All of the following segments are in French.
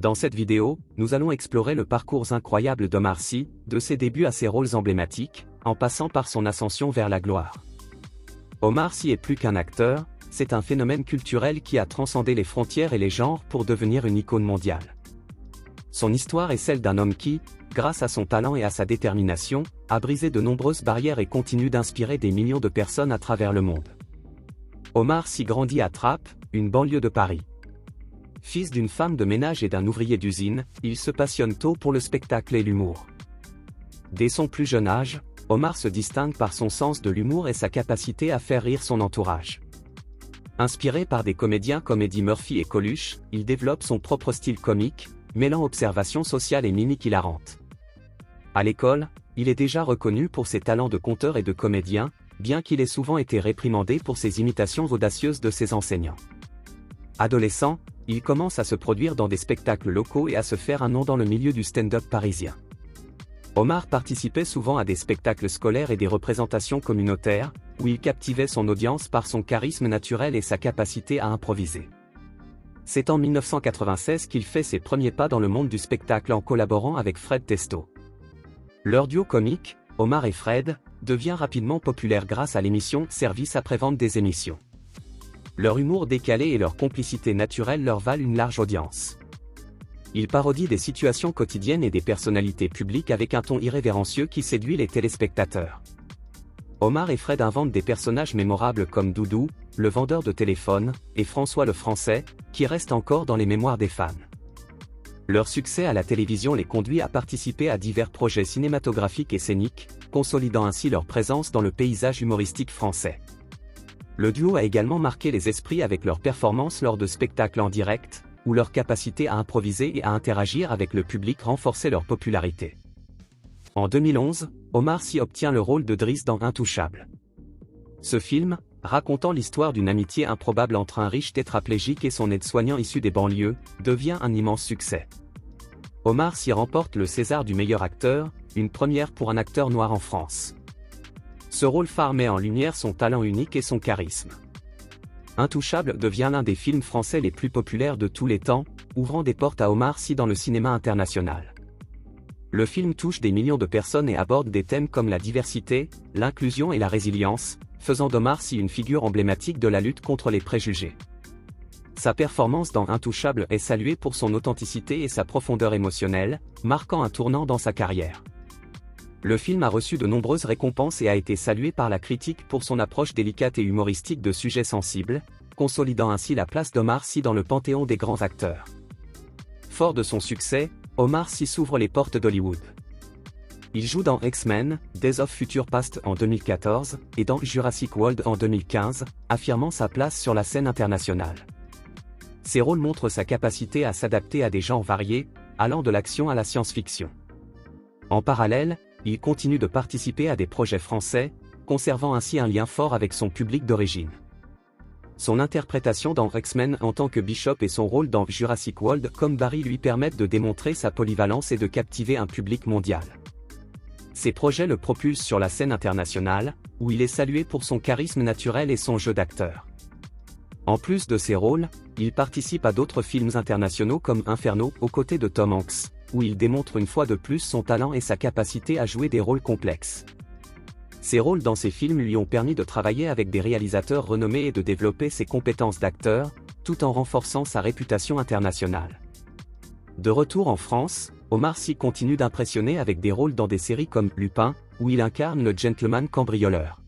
Dans cette vidéo, nous allons explorer le parcours incroyable d'Omar Sy, de ses débuts à ses rôles emblématiques, en passant par son ascension vers la gloire. Omar Sy est plus qu'un acteur, c'est un phénomène culturel qui a transcendé les frontières et les genres pour devenir une icône mondiale. Son histoire est celle d'un homme qui, grâce à son talent et à sa détermination, a brisé de nombreuses barrières et continue d'inspirer des millions de personnes à travers le monde. Omar Sy grandit à Trappes, une banlieue de Paris. Fils d'une femme de ménage et d'un ouvrier d'usine, il se passionne tôt pour le spectacle et l'humour. Dès son plus jeune âge, Omar se distingue par son sens de l'humour et sa capacité à faire rire son entourage. Inspiré par des comédiens comme Eddie Murphy et Coluche, il développe son propre style comique, mêlant observation sociale et mimique hilarante. À l'école, il est déjà reconnu pour ses talents de conteur et de comédien, bien qu'il ait souvent été réprimandé pour ses imitations audacieuses de ses enseignants. Adolescent, il commence à se produire dans des spectacles locaux et à se faire un nom dans le milieu du stand-up parisien. Omar participait souvent à des spectacles scolaires et des représentations communautaires, où il captivait son audience par son charisme naturel et sa capacité à improviser. C'est en 1996 qu'il fait ses premiers pas dans le monde du spectacle en collaborant avec Fred Testo. Leur duo comique, Omar et Fred, devient rapidement populaire grâce à l'émission Service après-vente des émissions. Leur humour décalé et leur complicité naturelle leur valent une large audience. Ils parodient des situations quotidiennes et des personnalités publiques avec un ton irrévérencieux qui séduit les téléspectateurs. Omar et Fred inventent des personnages mémorables comme Doudou, le vendeur de téléphone, et François le Français, qui restent encore dans les mémoires des fans. Leur succès à la télévision les conduit à participer à divers projets cinématographiques et scéniques, consolidant ainsi leur présence dans le paysage humoristique français. Le duo a également marqué les esprits avec leurs performances lors de spectacles en direct, où leur capacité à improviser et à interagir avec le public renforçait leur popularité. En 2011, Omar Sy obtient le rôle de Driss dans Intouchables. Ce film, racontant l'histoire d'une amitié improbable entre un riche tétraplégique et son aide-soignant issu des banlieues, devient un immense succès. Omar Sy remporte le César du meilleur acteur, une première pour un acteur noir en France. Ce rôle phare met en lumière son talent unique et son charisme. Intouchables devient l'un des films français les plus populaires de tous les temps, ouvrant des portes à Omar Sy dans le cinéma international. Le film touche des millions de personnes et aborde des thèmes comme la diversité, l'inclusion et la résilience, faisant d'Omar Sy une figure emblématique de la lutte contre les préjugés. Sa performance dans Intouchables est saluée pour son authenticité et sa profondeur émotionnelle, marquant un tournant dans sa carrière. Le film a reçu de nombreuses récompenses et a été salué par la critique pour son approche délicate et humoristique de sujets sensibles, consolidant ainsi la place d'Omar Sy dans le panthéon des grands acteurs. Fort de son succès, Omar Sy s'ouvre les portes d'Hollywood. Il joue dans X-Men, Days of Future Past en 2014, et dans Jurassic World en 2015, affirmant sa place sur la scène internationale. Ses rôles montrent sa capacité à s'adapter à des genres variés, allant de l'action à la science-fiction. En parallèle, il continue de participer à des projets français, conservant ainsi un lien fort avec son public d'origine. Son interprétation dans X-Men en tant que Bishop et son rôle dans Jurassic World comme Barry lui permettent de démontrer sa polyvalence et de captiver un public mondial. Ces projets le propulsent sur la scène internationale, où il est salué pour son charisme naturel et son jeu d'acteur. En plus de ses rôles, il participe à d'autres films internationaux comme Inferno aux côtés de Tom Hanks, où il démontre une fois de plus son talent et sa capacité à jouer des rôles complexes. Ses rôles dans ces films lui ont permis de travailler avec des réalisateurs renommés et de développer ses compétences d'acteur, tout en renforçant sa réputation internationale. De retour en France, Omar Sy continue d'impressionner avec des rôles dans des séries comme Lupin, où il incarne le gentleman cambrioleur.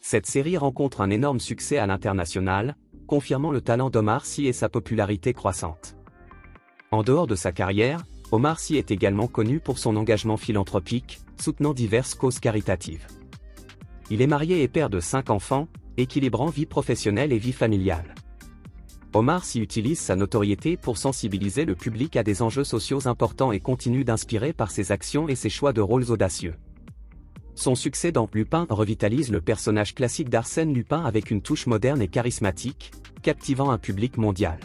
Cette série rencontre un énorme succès à l'international, confirmant le talent d'Omar Sy et sa popularité croissante. En dehors de sa carrière, Omar Sy est également connu pour son engagement philanthropique, soutenant diverses causes caritatives. Il est marié et père de 5 enfants, équilibrant vie professionnelle et vie familiale. Omar Sy utilise sa notoriété pour sensibiliser le public à des enjeux sociaux importants et continue d'inspirer par ses actions et ses choix de rôles audacieux. Son succès dans Lupin revitalise le personnage classique d'Arsène Lupin avec une touche moderne et charismatique, captivant un public mondial.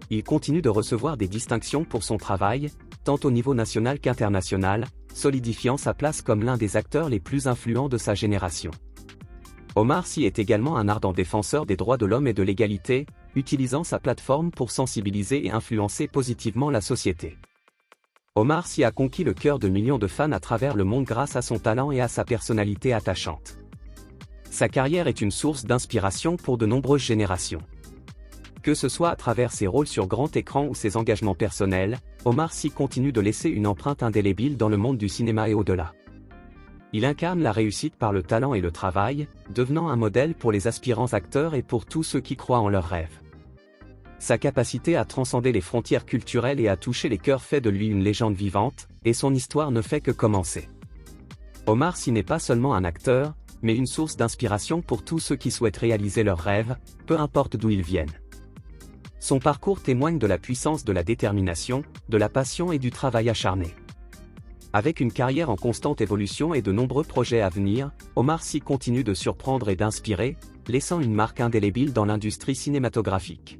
Il continue de recevoir des distinctions pour son travail, tant au niveau national qu'international, solidifiant sa place comme l'un des acteurs les plus influents de sa génération. Omar Sy est également un ardent défenseur des droits de l'homme et de l'égalité, utilisant sa plateforme pour sensibiliser et influencer positivement la société. Omar Sy a conquis le cœur de millions de fans à travers le monde grâce à son talent et à sa personnalité attachante. Sa carrière est une source d'inspiration pour de nombreuses générations. Que ce soit à travers ses rôles sur grand écran ou ses engagements personnels, Omar Sy continue de laisser une empreinte indélébile dans le monde du cinéma et au-delà. Il incarne la réussite par le talent et le travail, devenant un modèle pour les aspirants acteurs et pour tous ceux qui croient en leurs rêves. Sa capacité à transcender les frontières culturelles et à toucher les cœurs fait de lui une légende vivante, et son histoire ne fait que commencer. Omar Sy n'est pas seulement un acteur, mais une source d'inspiration pour tous ceux qui souhaitent réaliser leurs rêves, peu importe d'où ils viennent. Son parcours témoigne de la puissance de la détermination, de la passion et du travail acharné. Avec une carrière en constante évolution et de nombreux projets à venir, Omar Sy continue de surprendre et d'inspirer, laissant une marque indélébile dans l'industrie cinématographique.